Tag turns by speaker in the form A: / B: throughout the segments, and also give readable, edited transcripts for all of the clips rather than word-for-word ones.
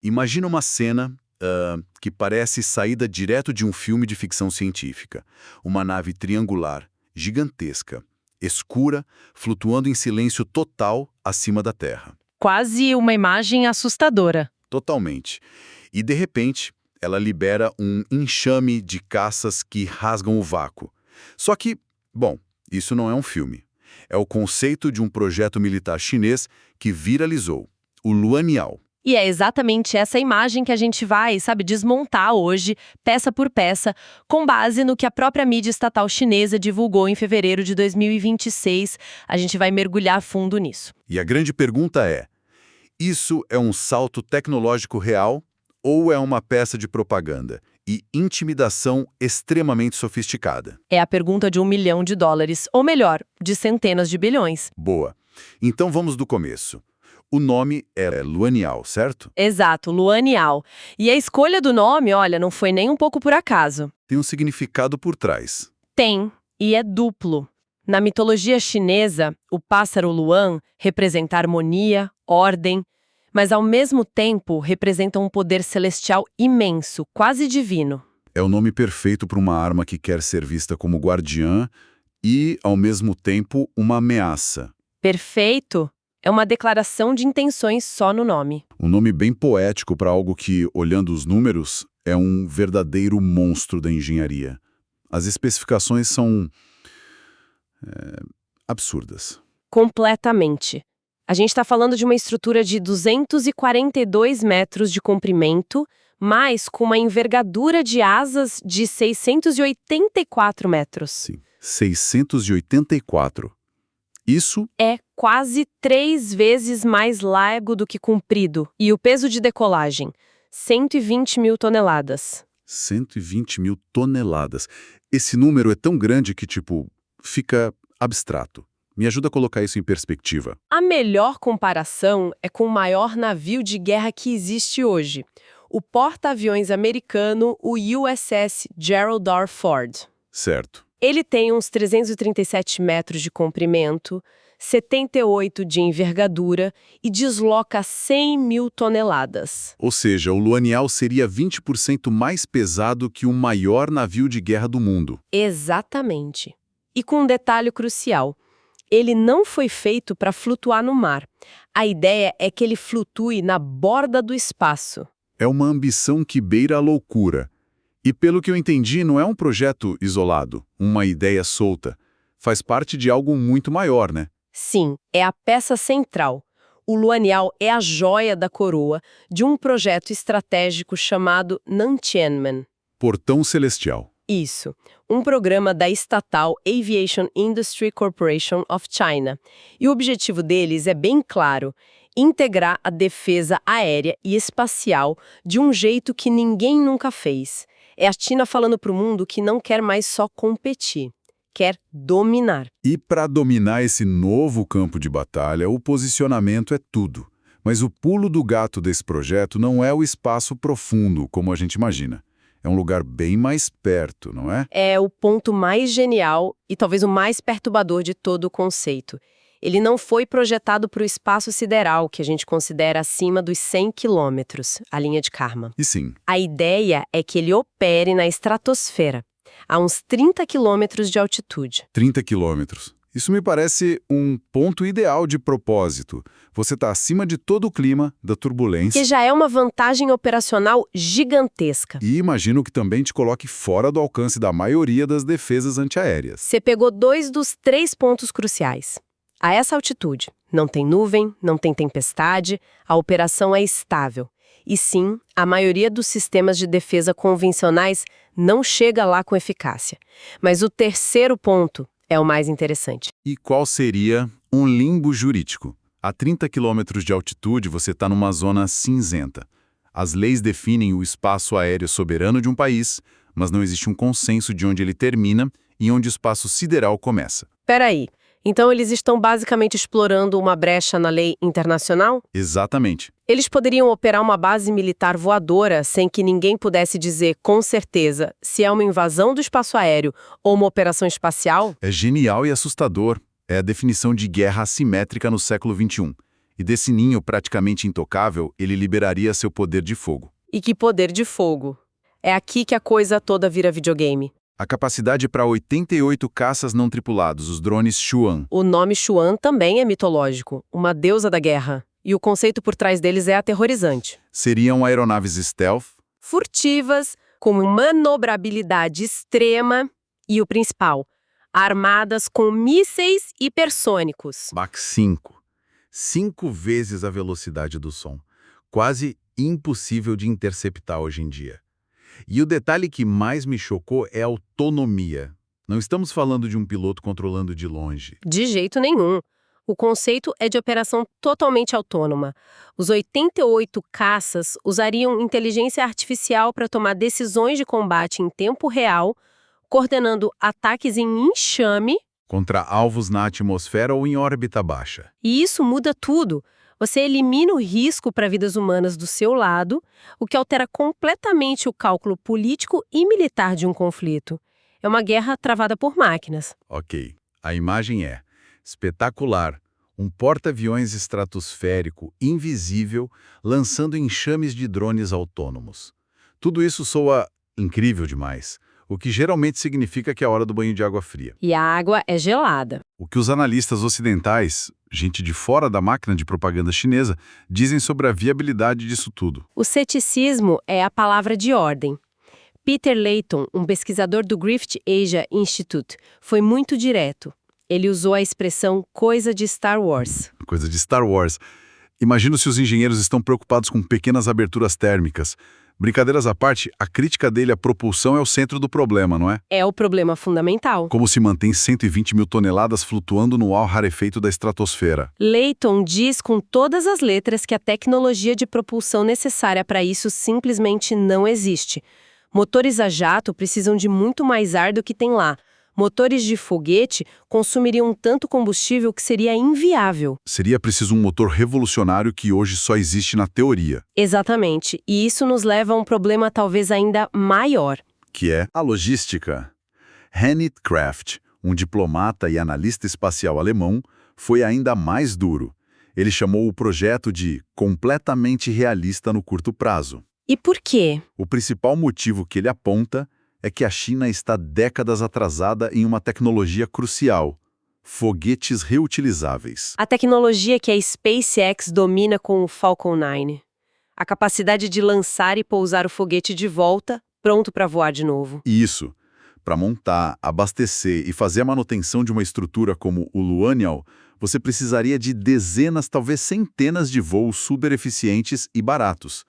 A: Imagina uma cena que parece saída direto de um filme de ficção científica. Uma nave triangular, gigantesca, escura, flutuando em silêncio total acima da Terra.
B: Quase uma imagem assustadora.
A: Totalmente. E, de repente, ela libera um enxame de caças que rasgam o vácuo. Só que, bom, isso não é um filme. É o conceito de um projeto militar chinês que viralizou, o Luaniao.
B: E é exatamente essa imagem que a gente vai, desmontar hoje, peça por peça, com base no que a própria mídia estatal chinesa divulgou em fevereiro de 2026. A gente vai mergulhar a fundo nisso.
A: E a grande pergunta é, isso é um salto tecnológico real ou é uma peça de propaganda e intimidação extremamente sofisticada?
B: É a pergunta de $1 milhão, ou melhor, de centenas de bilhões.
A: Boa. Então vamos do começo. O nome é Luaniao, certo?
B: Exato, Luaniao. E a escolha do nome, olha, não foi nem um pouco por acaso.
A: Tem um significado por trás.
B: Tem, e é duplo. Na mitologia chinesa, o pássaro Luan representa harmonia, ordem, mas ao mesmo tempo representa um poder celestial imenso, quase divino.
A: É o nome perfeito para uma arma que quer ser vista como guardiã e, ao mesmo tempo, uma ameaça.
B: Perfeito? É uma declaração de intenções só no nome.
A: Um nome bem poético para algo que, olhando os números, é um verdadeiro monstro da engenharia. As especificações são absurdas.
B: Completamente. A gente está falando de uma estrutura de 242 metros de comprimento, mas com uma envergadura de asas de 684 metros.
A: Sim, 684. Isso
B: É quase 3 vezes mais largo do que comprido. E o peso de decolagem? 120 mil toneladas.
A: 120 mil toneladas. Esse número é tão grande que, fica abstrato. Me ajuda a colocar isso em perspectiva.
B: A melhor comparação é com o maior navio de guerra que existe hoje, o porta-aviões americano, o USS Gerald R. Ford.
A: Certo.
B: Ele tem uns 337 metros de comprimento, 78 de envergadura e desloca 100 mil toneladas.
A: Ou seja, o Luaniao seria 20% mais pesado que o maior navio de guerra do mundo.
B: Exatamente. E com um detalhe crucial. Ele não foi feito para flutuar no mar. A ideia é que ele flutue na borda do espaço.
A: É uma ambição que beira a loucura. E pelo que eu entendi, não é um projeto isolado, uma ideia solta. Faz parte de algo muito maior, né?
B: Sim, é a peça central. O Luaniao é a joia da coroa de um projeto estratégico chamado Nantianmen.
A: Portão Celestial.
B: Isso, um programa da estatal Aviation Industry Corporation of China. E o objetivo deles é bem claro: integrar a defesa aérea e espacial de um jeito que ninguém nunca fez. É a China falando para o mundo que não quer mais só competir, quer dominar.
A: E para dominar esse novo campo de batalha, o posicionamento é tudo. Mas o pulo do gato desse projeto não é o espaço profundo, como a gente imagina. É um lugar bem mais perto, não é?
B: É o ponto mais genial e talvez o mais perturbador de todo o conceito. Ele não foi projetado para o espaço sideral, que a gente considera acima dos 100 quilômetros, a linha de Kármán.
A: E sim.
B: A ideia é que ele opere na estratosfera, a uns 30 quilômetros de altitude.
A: 30 quilômetros. Isso me parece um ponto ideal de propósito. Você está acima de todo o clima, da turbulência.
B: Que já é uma vantagem operacional gigantesca.
A: E imagino que também te coloque fora do alcance da maioria das defesas antiaéreas.
B: Você pegou 2 dos 3 pontos cruciais. A essa altitude, não tem nuvem, não tem tempestade, a operação é estável. E sim, a maioria dos sistemas de defesa convencionais não chega lá com eficácia. Mas o terceiro ponto é o mais interessante.
A: E qual seria um limbo jurídico? A 30 quilômetros de altitude, você está numa zona cinzenta. As leis definem o espaço aéreo soberano de um país, mas não existe um consenso de onde ele termina e onde o espaço sideral começa.
B: Peraí, então eles estão basicamente explorando uma brecha na lei internacional?
A: Exatamente.
B: Eles poderiam operar uma base militar voadora sem que ninguém pudesse dizer com certeza se é uma invasão do espaço aéreo ou uma operação espacial?
A: É genial e assustador. É a definição de guerra assimétrica no século XXI. E desse ninho praticamente intocável, ele liberaria seu poder de fogo.
B: E que poder de fogo! É aqui que a coisa toda vira videogame.
A: A capacidade para 88 caças não tripulados, os drones Xuan.
B: O nome Xuan também é mitológico, uma deusa da guerra. E o conceito por trás deles é aterrorizante.
A: Seriam aeronaves stealth,
B: Furtivas, com manobrabilidade extrema e o principal, armadas com mísseis hipersônicos.
A: Mach 5. 5 vezes a velocidade do som. Quase impossível de interceptar hoje em dia. E o detalhe que mais me chocou é a autonomia. Não estamos falando de um piloto controlando de longe.
B: De jeito nenhum. O conceito é de operação totalmente autônoma. Os 88 caças usariam inteligência artificial para tomar decisões de combate em tempo real, coordenando ataques em enxame.
A: Contra alvos na atmosfera ou em órbita baixa.
B: E isso muda tudo. Você elimina o risco para vidas humanas do seu lado, o que altera completamente o cálculo político e militar de um conflito. É uma guerra travada por máquinas.
A: Ok, a imagem é espetacular. Um porta-aviões estratosférico, invisível, lançando enxames de drones autônomos. Tudo isso soa incrível demais, o que geralmente significa que é a hora do banho de água fria.
B: E a água é gelada.
A: O que os analistas ocidentais, gente de fora da máquina de propaganda chinesa, dizem sobre a viabilidade disso tudo.
B: O ceticismo é a palavra de ordem. Peter Layton, um pesquisador do Griffith Asia Institute, foi muito direto. Ele usou a expressão coisa de Star Wars.
A: Coisa de Star Wars. Imagino se os engenheiros estão preocupados com pequenas aberturas térmicas. Brincadeiras à parte, a crítica dele à propulsão é o centro do problema, não é?
B: É o problema fundamental.
A: Como se mantém 120 mil toneladas flutuando no ar rarefeito da estratosfera?
B: Layton diz com todas as letras que a tecnologia de propulsão necessária para isso simplesmente não existe. Motores a jato precisam de muito mais ar do que tem lá. Motores de foguete consumiriam tanto combustível que seria inviável.
A: Seria preciso um motor revolucionário que hoje só existe na teoria.
B: Exatamente. E isso nos leva a um problema talvez ainda maior.
A: Que é a logística. Henning Kraft, um diplomata e analista espacial alemão, foi ainda mais duro. Ele chamou o projeto de completamente realista no curto prazo.
B: E por quê?
A: O principal motivo que ele aponta é que a China está décadas atrasada em uma tecnologia crucial: foguetes reutilizáveis.
B: A tecnologia que a SpaceX domina com o Falcon 9. A capacidade de lançar e pousar o foguete de volta, pronto para voar de novo.
A: Isso. Para montar, abastecer e fazer a manutenção de uma estrutura como o Luaniao, você precisaria de dezenas, talvez centenas de voos super eficientes e baratos.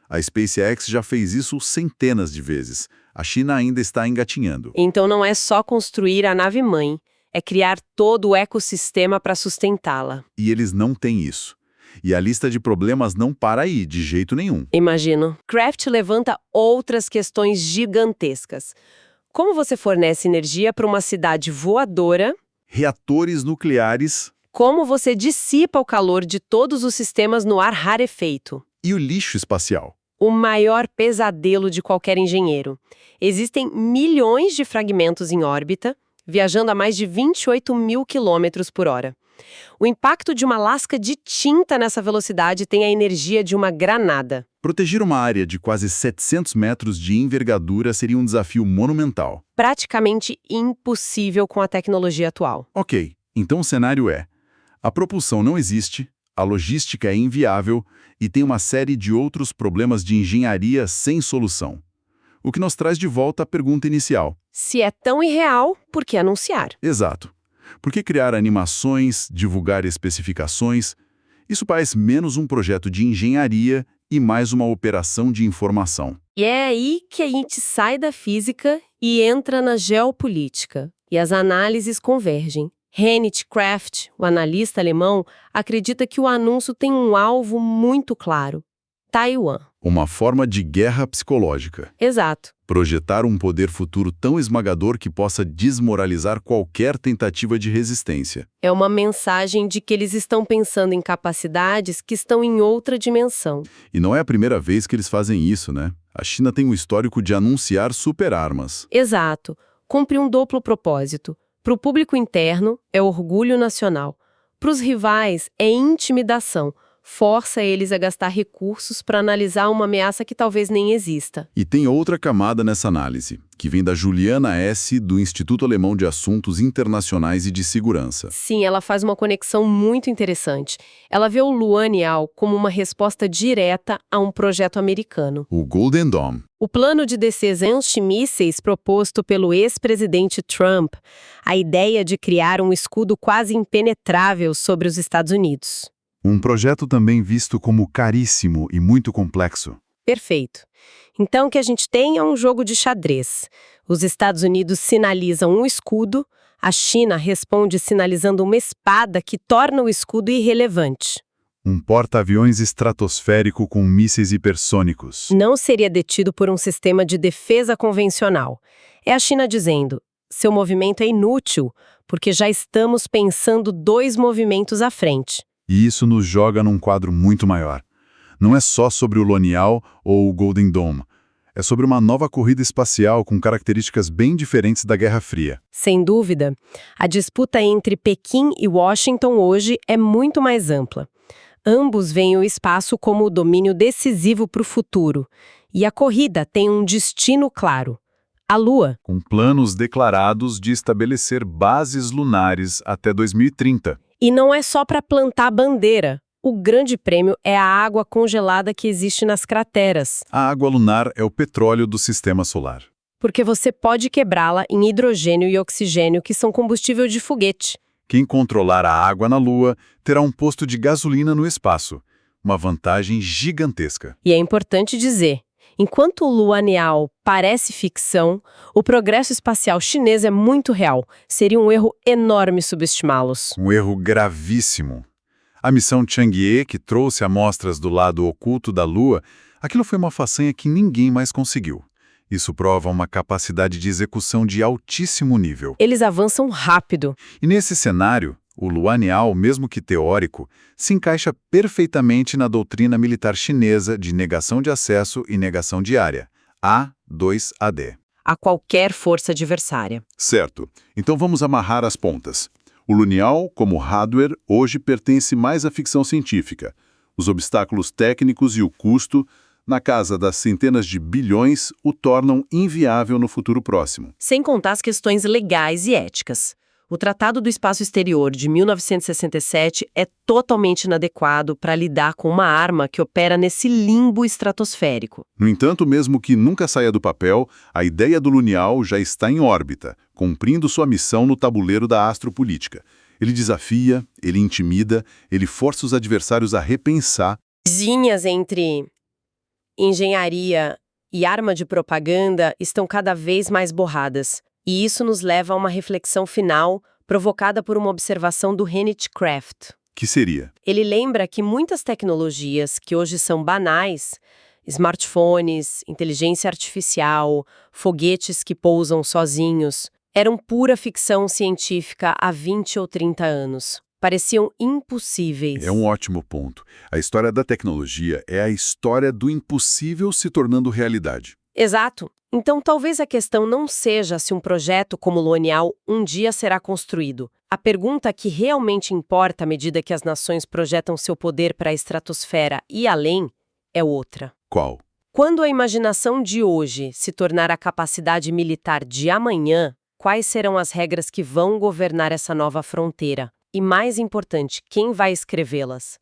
A: A SpaceX já fez isso centenas de vezes. A China ainda está engatinhando.
B: Então não é só construir a nave-mãe, é criar todo o ecossistema para sustentá-la.
A: E eles não têm isso. E a lista de problemas não para aí, de jeito nenhum.
B: Imagino. Kraft levanta outras questões gigantescas. Como você fornece energia para uma cidade voadora?
A: Reatores nucleares.
B: Como você dissipa o calor de todos os sistemas no ar rarefeito?
A: E o lixo espacial.
B: O maior pesadelo de qualquer engenheiro. Existem milhões de fragmentos em órbita, viajando a mais de 28 mil quilômetros por hora. O impacto de uma lasca de tinta nessa velocidade tem a energia de uma granada.
A: Proteger uma área de quase 700 metros de envergadura seria um desafio monumental.
B: Praticamente impossível com a tecnologia atual.
A: Ok, então o cenário é: a propulsão não existe, a logística é inviável e tem uma série de outros problemas de engenharia sem solução. O que nos traz de volta à pergunta inicial.
B: Se é tão irreal, por que anunciar?
A: Exato. Por que criar animações, divulgar especificações? Isso parece menos um projeto de engenharia e mais uma operação de informação.
B: E é aí que a gente sai da física e entra na geopolítica. E as análises convergem. Henning Kraft, o analista alemão, acredita que o anúncio tem um alvo muito claro: Taiwan.
A: Uma forma de guerra psicológica.
B: Exato.
A: Projetar um poder futuro tão esmagador que possa desmoralizar qualquer tentativa de resistência.
B: É uma mensagem de que eles estão pensando em capacidades que estão em outra dimensão.
A: E não é a primeira vez que eles fazem isso, né? A China tem um histórico de anunciar superarmas.
B: Exato. Cumpre um duplo propósito. Para o público interno, é orgulho nacional. Para os rivais, é intimidação. Força eles a gastar recursos para analisar uma ameaça que talvez nem exista.
A: E tem outra camada nessa análise, que vem da Juliana S., do Instituto Alemão de Assuntos Internacionais e de Segurança.
B: Sim, ela faz uma conexão muito interessante. Ela vê o Luanial como uma resposta direta a um projeto americano.
A: O Golden Dome.
B: O plano de defesa antimísseis proposto pelo ex-presidente Trump, a ideia de criar um escudo quase impenetrável sobre os Estados Unidos.
A: Um projeto também visto como caríssimo e muito complexo.
B: Perfeito. Então, o que a gente tem é um jogo de xadrez. Os Estados Unidos sinalizam um escudo, a China responde sinalizando uma espada que torna o escudo irrelevante.
A: Um porta-aviões estratosférico com mísseis hipersônicos.
B: Não seria detido por um sistema de defesa convencional. É a China dizendo, seu movimento é inútil, porque já estamos pensando 2 movimentos à frente.
A: E isso nos joga num quadro muito maior. Não é só sobre o Luanial ou o Golden Dome. É sobre uma nova corrida espacial com características bem diferentes da Guerra Fria.
B: Sem dúvida, a disputa entre Pequim e Washington hoje é muito mais ampla. Ambos veem o espaço como o domínio decisivo para o futuro. E a corrida tem um destino claro: a Lua.
A: Com planos declarados de estabelecer bases lunares até 2030.
B: E não é só para plantar bandeira. O grande prêmio é a água congelada que existe nas crateras.
A: A água lunar é o petróleo do sistema solar.
B: Porque você pode quebrá-la em hidrogênio e oxigênio, que são combustível de foguete.
A: Quem controlar a água na Lua terá um posto de gasolina no espaço. Uma vantagem gigantesca.
B: E é importante dizer, enquanto o Luanial parece ficção, o progresso espacial chinês é muito real. Seria um erro enorme subestimá-los.
A: Um erro gravíssimo. A missão Chang'e, que trouxe amostras do lado oculto da Lua, aquilo foi uma façanha que ninguém mais conseguiu. Isso prova uma capacidade de execução de altíssimo nível.
B: Eles avançam rápido.
A: E nesse cenário, o Luanial, mesmo que teórico, se encaixa perfeitamente na doutrina militar chinesa de negação de acesso e negação de área, A2AD.
B: A qualquer força adversária.
A: Certo. Então vamos amarrar as pontas. O Luanial, como hardware, hoje pertence mais à ficção científica. Os obstáculos técnicos e o custo, na casa das centenas de bilhões, o tornam inviável no futuro próximo.
B: Sem contar as questões legais e éticas. O Tratado do Espaço Exterior de 1967 é totalmente inadequado para lidar com uma arma que opera nesse limbo estratosférico.
A: No entanto, mesmo que nunca saia do papel, a ideia do Luanial já está em órbita, cumprindo sua missão no tabuleiro da astropolítica. Ele desafia, ele intimida, ele força os adversários a repensar.
B: As linhas entre engenharia e arma de propaganda estão cada vez mais borradas. E isso nos leva a uma reflexão final provocada por uma observação do Kenneth Kraft.
A: Que seria?
B: Ele lembra que muitas tecnologias que hoje são banais, smartphones, inteligência artificial, foguetes que pousam sozinhos, eram pura ficção científica há 20 ou 30 anos. Pareciam impossíveis.
A: É um ótimo ponto. A história da tecnologia é a história do impossível se tornando realidade.
B: Exato. Então, talvez a questão não seja se um projeto como o Luanial um dia será construído. A pergunta que realmente importa à medida que as nações projetam seu poder para a estratosfera e além é outra.
A: Qual?
B: Quando a imaginação de hoje se tornar a capacidade militar de amanhã, quais serão as regras que vão governar essa nova fronteira? E mais importante, quem vai escrevê-las?